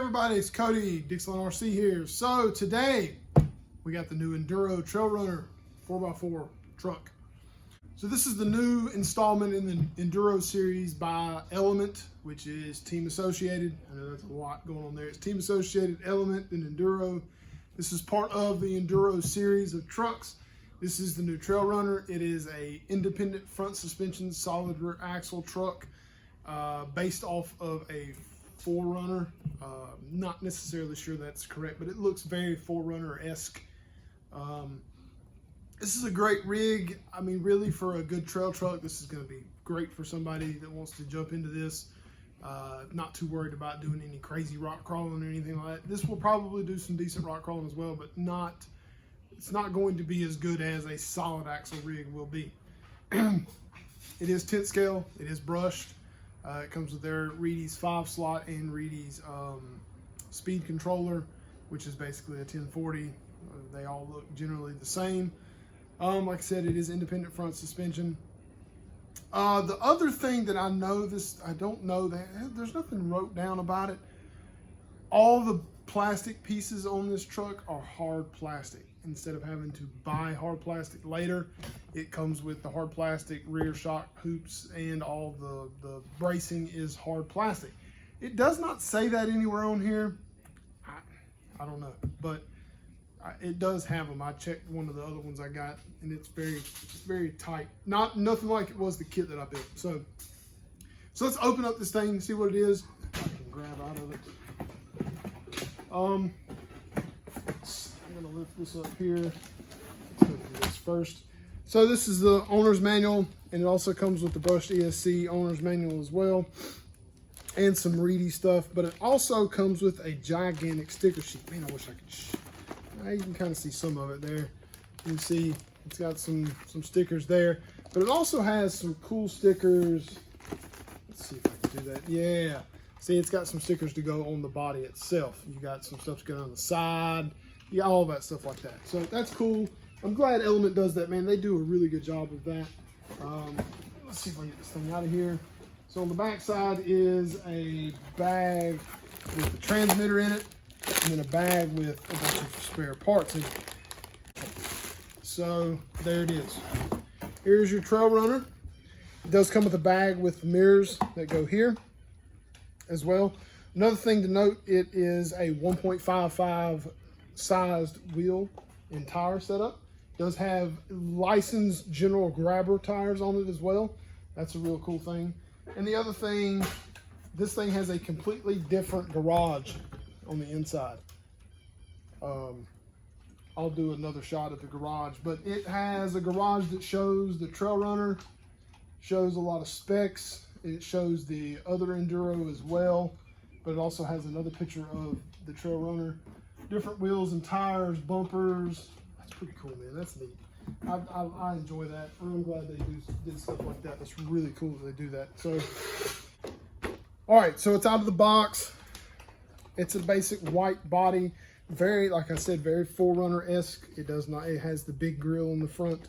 everybody, it's Cody, Dixon RC here. So today we got the new Enduro Trailrunner 4x4 truck. So this is the new installment in the Enduro series by Element, which is team associated. I know that's a lot going on there. It's team associated, Element, and Enduro. This is part of the Enduro series of trucks. This is the new Trailrunner. It is a independent front suspension, solid rear axle truck based off of a 4Runner. Not necessarily sure that's correct, but it looks very 4Runner-esque. This is a great rig. I mean, really, for a good trail truck, this is going to be great for somebody that wants to jump into this. Not too worried about doing any crazy rock crawling or anything like that. This will probably do some decent rock crawling as well, but it's not going to be as good as a solid axle rig will be. It is 10th scale. It is brushed. It comes with their Reedy's 5-slot and Reedy's speed controller, which is basically a 1040. They all look generally the same. Like I said, it is independent front suspension. The other thing that I don't know that there's nothing wrote down about it. All the plastic pieces on this truck are hard plastic. Instead of having to buy hard plastic later, it comes with the hard plastic rear shock hoops, and all the bracing is hard plastic. It does not say that anywhere on here. I don't know, but it does have them. I checked one of the other ones I got, and it's very tight. Nothing like it was the kit that I built. So let's open up this thing and see what it is. I can grab out of it. I'm gonna lift this up here. Let's go do this first. So this is the owner's manual, and it also comes with the brushed ESC owner's manual as well, and some Reedy stuff. But it also comes with a gigantic sticker sheet. Man, I wish I could. You can kind of see some of it there. You can see it's got some stickers there, but it also has some cool stickers. Let's see if I can do that. Yeah. See, it's got some stickers to go on the body itself. You got some stuff to go on the side. You got all that stuff like that. So that's cool. I'm glad Element does that, man. They do a really good job of that. Let's see if I can get this thing out of here. So on the back side is a bag with the transmitter in it, and then a bag with a bunch of spare parts in it. So there it is. Here's your Trailrunner. It does come with a bag with mirrors that go here as well. Another thing to note, it is a 1.55 sized wheel and tire setup. It does have licensed General Grabber tires on it as well. That's a real cool thing. And the other thing, this thing has a completely different garage on the inside. I'll do another shot at the garage, but it has a garage that shows the Trailrunner, shows a lot of specs. It shows the other Enduro as well, but it also has another picture of the Trailrunner. Different wheels and tires, bumpers. That's pretty cool, man. That's neat. I enjoy that. I'm glad they did stuff like that. That's really cool that they do that. So, all right, so it's out of the box. It's a basic white body. Very, like I said, very 4Runner-esque. It has the big grill in the front.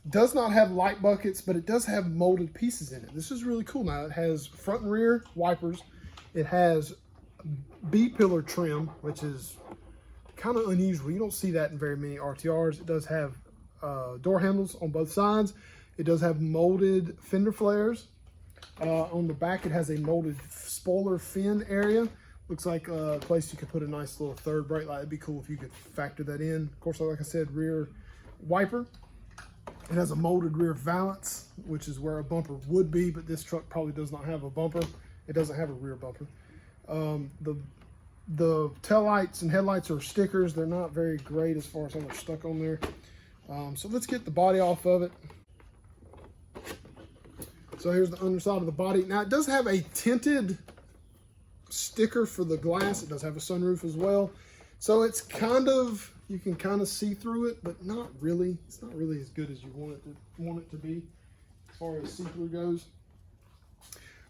Does not have light buckets, but it does have molded pieces in it. This is really cool. Now it has front and rear wipers. It has B-pillar trim, which is kind of unusual. You don't see that in very many RTRs. It does have door handles on both sides. It does have molded fender flares. On the back, it has a molded spoiler fin area. Looks like a place you could put a nice little third brake light. It'd be cool if you could factor that in. Of course, like I said, rear wiper. It has a molded rear valance, which is where a bumper would be, but this truck probably does not have a bumper. It doesn't have a rear bumper. The taillights and headlights are stickers. They're not very great as far as how they're stuck on there. So let's get the body off of it. So here's the underside of the body. Now it does have a tinted sticker for the glass. It does have a sunroof as well. So it's you can kind of see through it, but not really. It's not really as good as you want it to be as far as see-through goes.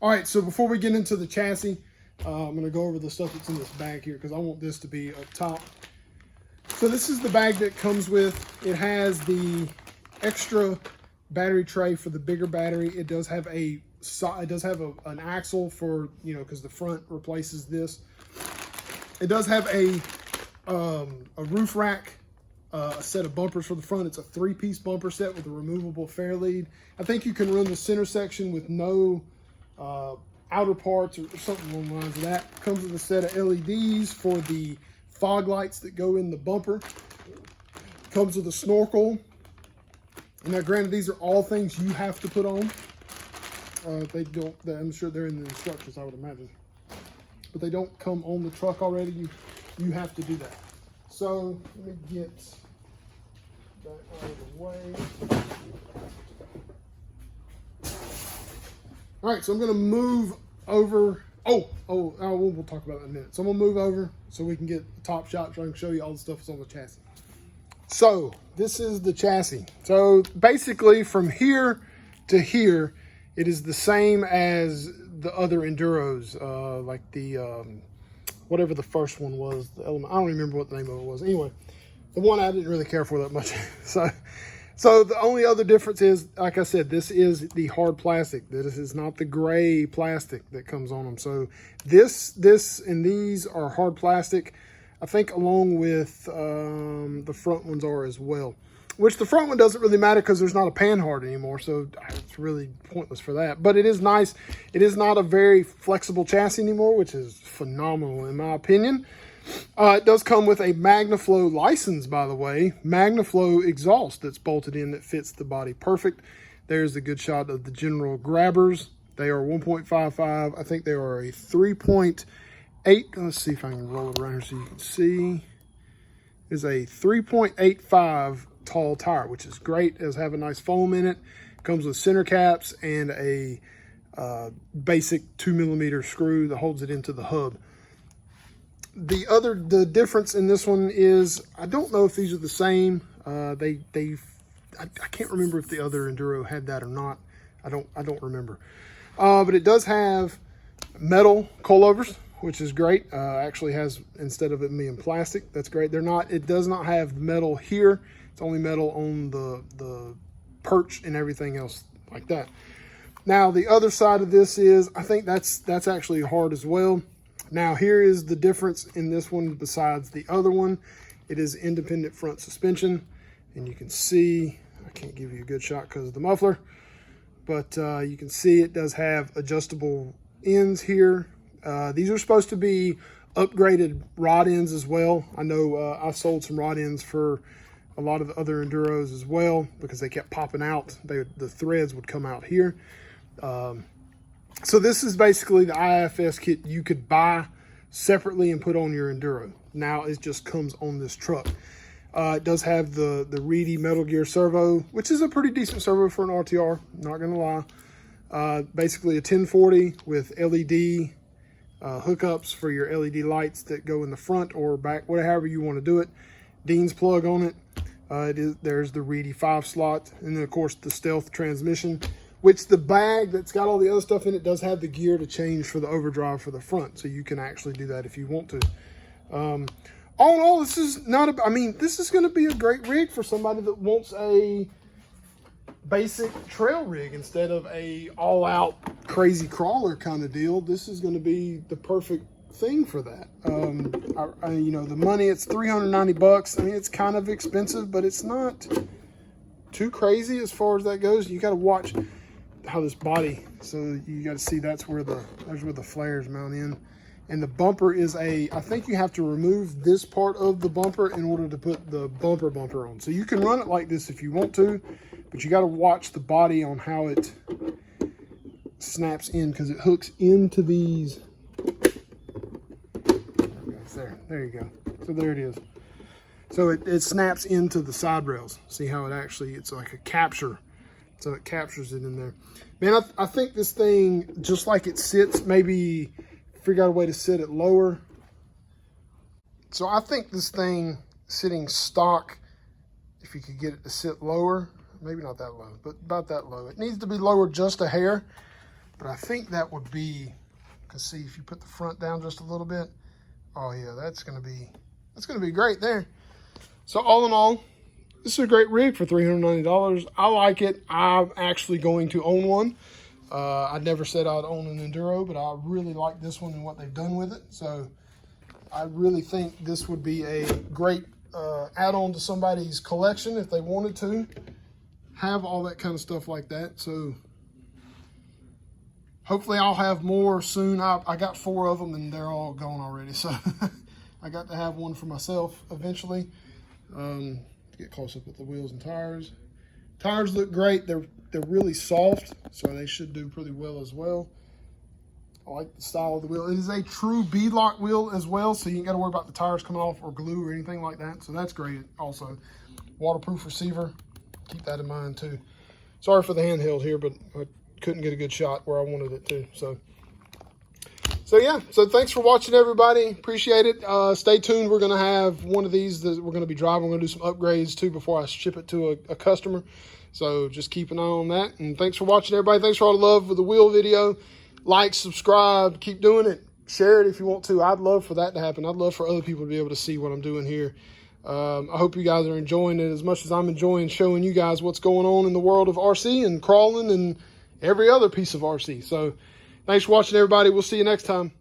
All right, so before we get into the chassis, I'm gonna go over the stuff that's in this bag here because I want this to be up top. So this is the bag that comes with. It has the extra battery tray for the bigger battery. It does have a it does have an axle for, you know, because the front replaces this. It does have a roof rack, a set of bumpers for the front. It's a 3-piece bumper set with a removable fair lead. I think you can run the center section with no outer parts or something along the lines of that. Comes with a set of LEDs for the fog lights that go in the bumper. Comes with a snorkel. And now, granted, these are all things you have to put on. They don't. I'm sure they're in the instructions, I would imagine, but they don't come on the truck already. You have to do that. So let me get that out of the way. All right, so I'm going to move over. We'll talk about that in a minute. So I'm going to move over so we can get a top shot so I can show you all the stuff that's on the chassis. So this is the chassis. So basically from here to here, it is the same as the other Enduros, like the, whatever the first one was, the Element. I don't remember what the name of it was. Anyway, the one I didn't really care for that much. So the only other difference is, like I said, this is the hard plastic. This is not the gray plastic that comes on them. So this and these are hard plastic, I think, along with the front ones are as well. Which the front one doesn't really matter because there's not a panhard anymore, so it's really pointless for that. But it is nice. It is not a very flexible chassis anymore, which is phenomenal in my opinion. It does come with a MagnaFlow license, by the way. MagnaFlow exhaust that's bolted in that fits the body perfect. There's a good shot of the general grabbers. They are 1.55. I think they are a 3.8. Let's see if I can roll it around here so you can see. Is a 3.85 tall tire, which is great. It does have a nice foam in it. Comes with center caps and a basic 2mm screw that holds it into the hub. The difference in this one is, I don't know if these are the same. I can't remember if the other Enduro had that or not. I don't remember. But it does have metal coilovers, which is great. Actually has, instead of it being plastic, that's great. It does not have metal here. It's only metal on the perch and everything else like that. Now the other side of this is, I think that's actually hard as well. Now here is the difference in this one besides the other one. It is independent front suspension, and you can see, I can't give you a good shot because of the muffler, but you can see it does have adjustable ends here. These are supposed to be upgraded rod ends as well. I know I sold some rod ends for a lot of the other Enduros as well because they kept popping out. The threads would come out here. So this is basically the IFS kit you could buy separately and put on your Enduro. Now it just comes on this truck. It does have the Reedy Metal Gear servo, which is a pretty decent servo for an RTR, not gonna lie. Basically a 1040 with LED hookups for your LED lights that go in the front or back, whatever you want to do it. Dean's plug on it. There's the Reedy 5 slot, and then of course the Stealth transmission, which the bag that's got all the other stuff in it does have the gear to change for the overdrive for the front, so you can actually do that if you want to. All in all, this is not this is going to be a great rig for somebody that wants a basic trail rig instead of a all-out crazy crawler kind of deal. This is going to be the perfect thing for that. You know, the money, it's $390. I mean, it's kind of expensive, but it's not too crazy as far as that goes. You got to watch how this body, so you got to see that's where the flares mount in, and the bumper is I think you have to remove this part of the bumper in order to put the bumper on. So you can run it like this if you want to, but you got to watch the body on how it snaps in, because it hooks into these. There you go. So there it is. So it snaps into the side rails. See how it actually, it's like a capture. So it captures it in there. Man, I think this thing, just like it sits, maybe figure out a way to sit it lower. So I think this thing sitting stock, if you could get it to sit lower, maybe not that low, but about that low. It needs to be lower just a hair, but I think that would be, because see, if you put the front down just a little bit, oh yeah, that's gonna be great there. So all in all, this is a great rig for $390. I like it. I'm actually going to own one. I never said I'd own an Enduro, but I really like this one and what they've done with it. So I really think this would be a great add-on to somebody's collection if they wanted to have all that kind of stuff like that. So hopefully I'll have more soon. I got 4 of them and they're all gone already. So I got to have one for myself eventually. Get close up with the wheels and tires. Tires look great. They're really soft, so they should do pretty well as well. I like the style of the wheel. It is a true beadlock wheel as well, so you ain't got to worry about the tires coming off or glue or anything like that. So that's great also. Waterproof receiver. Keep that in mind too. Sorry for the handheld here, but I couldn't get a good shot where I wanted it to. So yeah, so thanks for watching, everybody. Appreciate it. Stay tuned. We're going to have one of these that we're going to be driving. We're going to do some upgrades too before I ship it to a customer. So just keep an eye on that. And thanks for watching, everybody. Thanks for all the love with the wheel video. Like, subscribe, keep doing it. Share it if you want to. I'd love for that to happen. I'd love for other people to be able to see what I'm doing here. I hope you guys are enjoying it as much as I'm enjoying showing you guys what's going on in the world of RC and crawling and every other piece of RC. So thanks for watching, everybody. We'll see you next time.